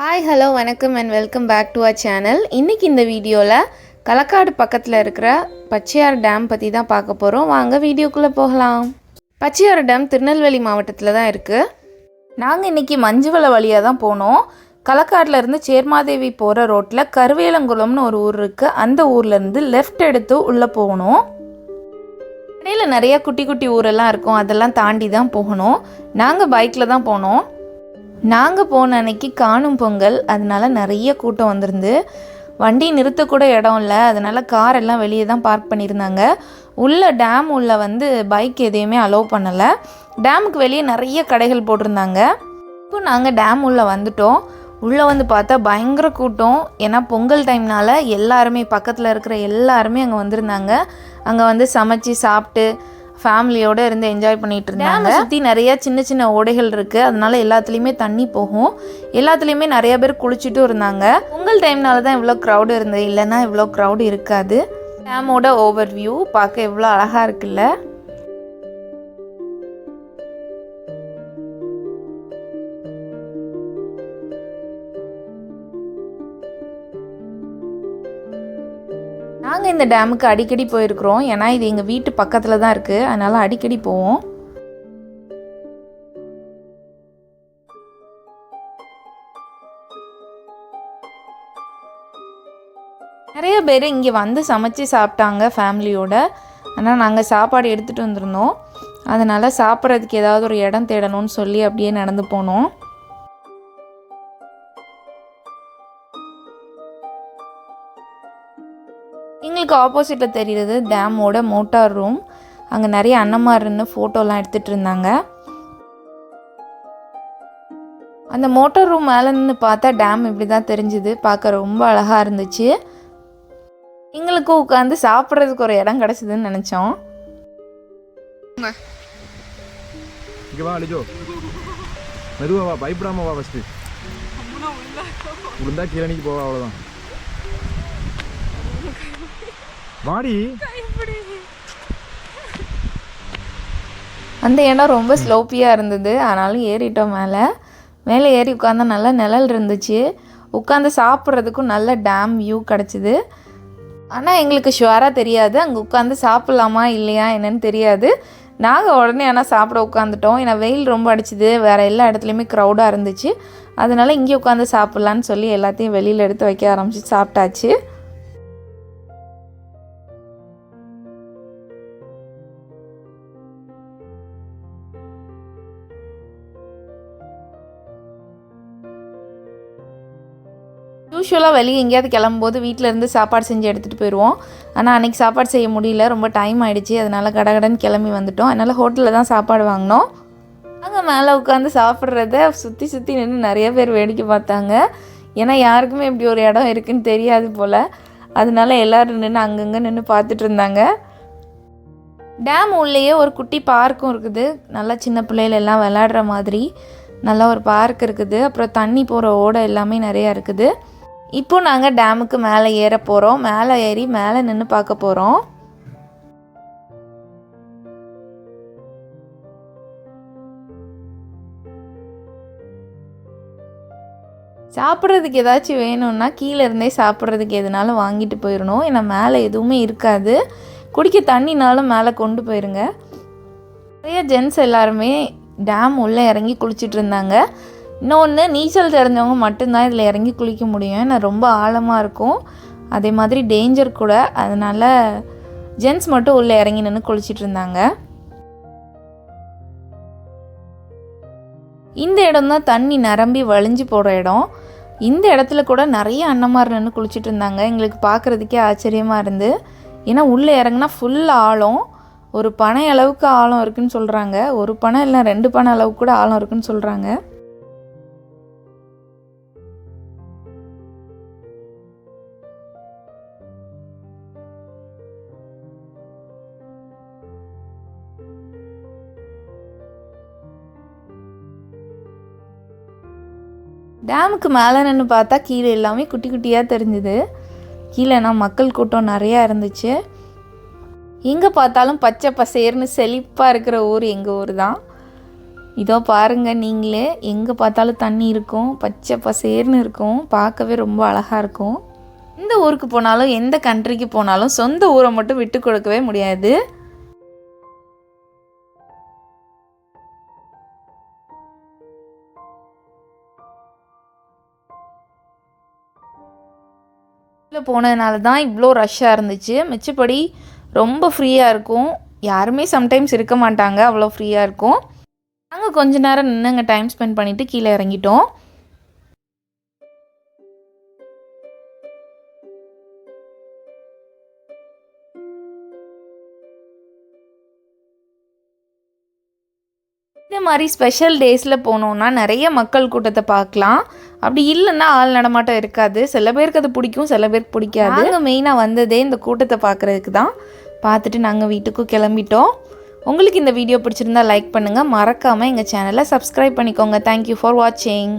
Hi hello வணக்கம் and welcome back to our channel. இன்றைக்கி இந்த வீடியோவில் களக்காடு பக்கத்தில் இருக்கிற பச்சையாறு டேம் பற்றி தான் பார்க்க போகிறோம். வாங்க வீடியோக்குள்ளே போகலாம். பச்சையாறு டேம் திருநெல்வேலி மாவட்டத்தில் தான் இருக்குது. நாங்கள் இன்றைக்கி மஞ்சுவலை வழியாக தான் போனோம். களக்காட்டில் இருந்து சேர்மாதேவி போகிற ரோட்டில் கருவேலங்குளம்னு ஒரு ஊர் இருக்குது. அந்த ஊர்லேருந்து லெஃப்ட் எடுத்து உள்ளே போகணும். இடையில் நிறைய குட்டி குட்டி ஊரெல்லாம் இருக்கும், அதெல்லாம் தாண்டி தான் போகணும். நாங்கள் பைக்கில் தான் போனோம். நாங்கள் போன அன்னைக்கு காணும் பொங்கல், அதனால் நிறைய கூட்டம் வந்திருந்து வண்டி நிறுத்தக்கூட இடம் இல்லை. அதனால் கார் எல்லாம் வெளியே தான் பார்க் பண்ணியிருந்தாங்க. உள்ளே டேம் உள்ளே பைக் எதையுமே அலோவ் பண்ணலை. டேமுக்கு வெளியே நிறைய கடைகள் போட்டிருந்தாங்க. இப்போ நாங்கள் டேம் உள்ளே வந்துட்டோம். உள்ளே பார்த்தா பயங்கர கூட்டம். ஏன்னா பொங்கல் டைம்னால் எல்லாருமே பக்கத்தில் இருக்கிற எல்லாருமே அங்கே வந்திருந்தாங்க. அங்கே சமைச்சு சாப்பிட்டு ஃபேமிலியோடு இருந்து என்ஜாய் பண்ணிகிட்டு இருந்தாங்க. சுற்றி நிறையா சின்ன சின்ன ஓடைகள் இருக்குது, அதனால எல்லாத்துலேயுமே தண்ணி போகும். எல்லாத்துலேயுமே நிறைய பேர் குளிச்சுட்டும் இருந்தாங்க. பொங்கல் டைம்னால தான் இவ்வளோ க்ரௌடு இருந்தது, இல்லைன்னா இவ்வளோ க்ரௌடு இருக்காது. டேமோட ஓவர் வியூ பார்க்க எவ்வளோ அழகாக இருக்குல்ல. நாங்கள் இந்த டேமுக்கு அடிக்கடி போயிருக்கிறோம். ஏன்னா இது எங்கள் வீட்டு பக்கத்தில் தான் இருக்குது, அதனால் அடிக்கடி போவோம். நிறைய பேர் இங்கே சமைச்சு சாப்பிட்டாங்க ஃபேமிலியோட. ஆனால் நாங்கள் சாப்பாடு எடுத்துகிட்டு வந்திருந்தோம். அதனால் சாப்பிட்றதுக்கு ஏதாவது ஒரு இடம் தேடணும்னு சொல்லி அப்படியே நடந்து போனோம். எங்களுக்கு ஆப்போசிட்டில் தெரிகிறது டேமோட மோட்டார் ரூம். அங்கே நிறைய அண்ணன்மார் இருந்து ஃபோட்டோலாம் எடுத்துகிட்டு இருந்தாங்க. அந்த மோட்டார் ரூம் மேலே நின்று பார்த்தா டேம் இப்படி தான் தெரிஞ்சுது. பார்க்க ரொம்ப அழகாக இருந்துச்சு. எங்களுக்கு உட்காந்து சாப்பிட்றதுக்கு ஒரு இடம் கிடச்சிதுன்னு நினச்சோம். மெதுவா பயப்படாம வா. ஃபஸ்ட்டு உளுந்தா கீழனிக்கு போவா, அவ்வளோதான். வாடி. அந்த இடம் ரொம்ப ஸ்லோப்பியாக இருந்தது, ஆனாலும் ஏறிட்டோம். மேலே ஏறி உட்காந்தா நல்லா நிழல் இருந்துச்சு. உட்காந்து சாப்பிட்றதுக்கும் நல்ல டேம் வியூ கிடச்சிது. ஆனால் எங்களுக்கு ஷுவராக தெரியாது அங்கே உட்காந்து சாப்பிட்லாமா இல்லையா என்னன்னு தெரியாது. நாங்கள் உடனே ஆனால் சாப்பிட உட்காந்துட்டோம். ஏன்னா வெயில் ரொம்ப அடிச்சுது, வேறு எல்லா இடத்துலையுமே க்ரௌடாக இருந்துச்சு. அதனால் இங்கே உட்காந்து சாப்பிட்லான்னு சொல்லி எல்லாத்தையும் வெளியில் எடுத்து வைக்க ஆரம்பிச்சு சாப்பிட்டாச்சு. யூஸ்வலாக வெளியே எங்கேயாவது கிளம்பும்போது வீட்டிலேருந்து சாப்பாடு செஞ்சு எடுத்துகிட்டு போயிடுவோம். ஆனால் அன்றைக்கி சாப்பாடு செய்ய முடியல, ரொம்ப டைம் ஆகிடுச்சி. அதனால் கடகடன்னு கிளம்பி வந்துட்டோம். அதனால் ஹோட்டலில் தான் சாப்பாடு வாங்கினோம். அங்கே மேலே உட்காந்து சாப்பிட்றத சுற்றி நின்று நிறைய பேர் வேடிக்கை பார்த்தாங்க. ஏன்னா யாருக்குமே இப்படி ஒரு இடம் இருக்குதுன்னு தெரியாது போல். அதனால எல்லோரும் நின்று அங்கங்கே நின்று பார்த்துட்டு இருந்தாங்க. டேம் உள்ளேயே ஒரு குட்டி பார்க்கும் இருக்குது. நல்லா சின்ன பிள்ளைகள் எல்லாம் விளையாடுற மாதிரி நல்லா ஒரு பார்க் இருக்குது. அப்புறம் தண்ணி போகிற ஓடை எல்லாமே நிறையா இருக்குது. இப்போ நாங்கள் டேமுக்கு மேலே ஏற போகிறோம். மேலே ஏறி மேலே நின்று பார்க்க போகிறோம். சாப்பிட்றதுக்கு ஏதாச்சும் வேணும்னா கீழே இருந்தே சாப்பிட்றதுக்கு எதுனாலும் வாங்கிட்டு போயிடணும். ஏன்னா மேலே எதுவுமே இருக்காது. குடிக்க தண்ணினாலும் மேலே கொண்டு போயிருங்க. நிறைய ஜென்ஸ் எல்லாருமே டேம் உள்ளே இறங்கி குளிச்சுட்டு இருந்தாங்க. இன்னொன்று, நீச்சல் தெரிஞ்சவங்க மட்டும்தான் இதில் இறங்கி குளிக்க முடியும். ஏன்னா ரொம்ப ஆழமாக இருக்கும், அதே மாதிரி டேஞ்சர் கூட. அதனால் ஜென்ஸ் மட்டும் உள்ளே இறங்கி நின்று குளிச்சுட்டு இருந்தாங்க. இந்த இடம் தான் தண்ணி நிரம்பி வழிஞ்சு போகிற இடம். இந்த இடத்துல கூட நிறைய அண்ணன்மார் நின்று குளிச்சுட்டு இருந்தாங்க. எங்களுக்கு பார்க்குறதுக்கே ஆச்சரியமாக இருந்து. ஏன்னா உள்ளே இறங்கினா ஃபுல் ஆழம். ஒரு பனை அளவுக்கு ஆழம் இருக்குதுன்னு சொல்கிறாங்க. ஒரு பனை இல்லை 2 பனை அளவுக்கு கூட ஆழம் இருக்குதுன்னு சொல்கிறாங்க. டேமுக்கு மேலே நின்று பார்த்தா கீழே எல்லாமே குட்டி குட்டியாக தெரிஞ்சுது. கீழேனா மக்கள் கூட்டம் நிறையா இருந்துச்சு. எங்கே பார்த்தாலும் பச்சை பசேர்னு செழிப்பாக இருக்கிற ஊர் எங்கள் ஊர் தான். இதோ பாருங்கள் நீங்களே, எங்கே பார்த்தாலும் தண்ணி இருக்கும், பச்சை பசேர்னு இருக்கும், பார்க்கவே ரொம்ப அழகாக இருக்கும். எந்த ஊருக்கு போனாலும் எந்த கண்ட்ரிக்கு போனாலும் சொந்த ஊரை மட்டும் விட்டு கொடுக்கவே முடியாது. போனதுனால தான் இவ்வளோ ரஷ்ஷாக இருந்துச்சு. மிச்சப்படி ரொம்ப ஃப்ரீயாக இருக்கும். யாருமே சம்டைம்ஸ் இருக்க மாட்டாங்க, அவ்வளோ ஃப்ரீயாக இருக்கும். நாங்கள் கொஞ்ச நேரம் நின்று அங்கே டைம் ஸ்பெண்ட் பண்ணிவிட்டு கீழே இறங்கிட்டோம். இந்த மாதிரி ஸ்பெஷல் டேஸில் போனோன்னா நிறைய மக்கள் கூட்டத்தை பார்க்கலாம். அப்படி இல்லைன்னா ஆள் நடமாட்டம் இருக்காது. சில பேருக்கு அது பிடிக்கும், சில பேருக்கு பிடிக்காது. நாங்கள் மெயினாக வந்ததே இந்த கூட்டத்தை பார்க்குறதுக்கு தான். பார்த்துட்டு நாங்கள் வீட்டுக்கும் கிளம்பிட்டோம். உங்களுக்கு இந்த வீடியோ பிடிச்சிருந்தா லைக் பண்ணுங்கள், மறக்காமல் எங்கள் சேனலை சப்ஸ்கிரைப் பண்ணிக்கோங்க. தேங்க்யூ ஃபார் வாட்சிங்.